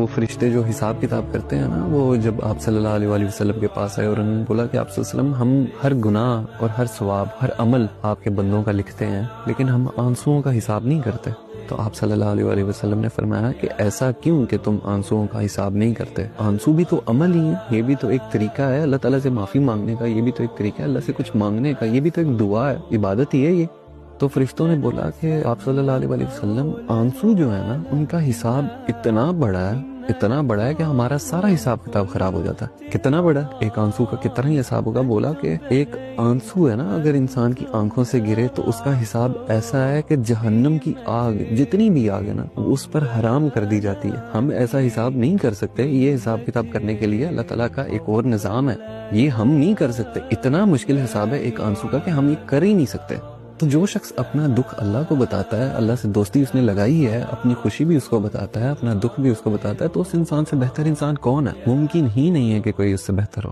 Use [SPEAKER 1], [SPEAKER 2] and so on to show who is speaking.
[SPEAKER 1] وہ فرشتے جو حساب کتاب کرتے ہیں نا، وہ جب آپ صلی اللہ علیہ وآلہ وسلم کے پاس آئے اور انہوں نے بولا کہ آپ صلی اللہ علیہ وسلم ہم ہر گناہ اور ہر ثواب، ہر عمل آپ کے بندوں کا لکھتے ہیں، لیکن ہم آنسوؤں کا حساب نہیں کرتے. تو آپ صلی اللہ علیہ وآلہ وسلم نے فرمایا کہ ایسا کیوں کہ تم آنسوؤں کا حساب نہیں کرتے؟ آنسو بھی تو عمل ہی ہے، یہ بھی تو ایک طریقہ ہے اللہ تعالیٰ سے معافی مانگنے کا، یہ بھی تو ایک طریقہ ہے اللہ سے کچھ مانگنے کا، یہ بھی تو ایک دعا ہے، عبادت ہی ہے یہ. تو فرشتوں نے بولا کہ آپ صلی اللہ علیہ وآلہ وسلم آنسو جو ہے نا ان کا حساب اتنا بڑا ہے کہ ہمارا سارا حساب کتاب خراب ہو جاتا ہے. کتنا بڑا ہے ایک آنسو کا، کتنا ہی حساب ہوگا؟ بولا کہ ایک آنسو ہے نا اگر انسان کی آنکھوں سے گرے تو اس کا حساب ایسا ہے کہ جہنم کی آگ، جتنی بھی آگ ہے نا، اس پر حرام کر دی جاتی ہے. ہم ایسا حساب نہیں کر سکتے. یہ حساب کتاب کرنے کے لیے اللہ تعالیٰ کا ایک اور نظام ہے، یہ ہم نہیں کر سکتے. اتنا مشکل حساب ہے ایک آنسو کا کہ ہم یہ کر ہی نہیں سکتے. تو جو شخص اپنا دکھ اللہ کو بتاتا ہے، اللہ سے دوستی اس نے لگائی ہے، اپنی خوشی بھی اس کو بتاتا ہے، اپنا دکھ بھی اس کو بتاتا ہے، تو اس انسان سے بہتر انسان کون ہے؟ ممکن ہی نہیں ہے کہ کوئی اس سے بہتر ہو.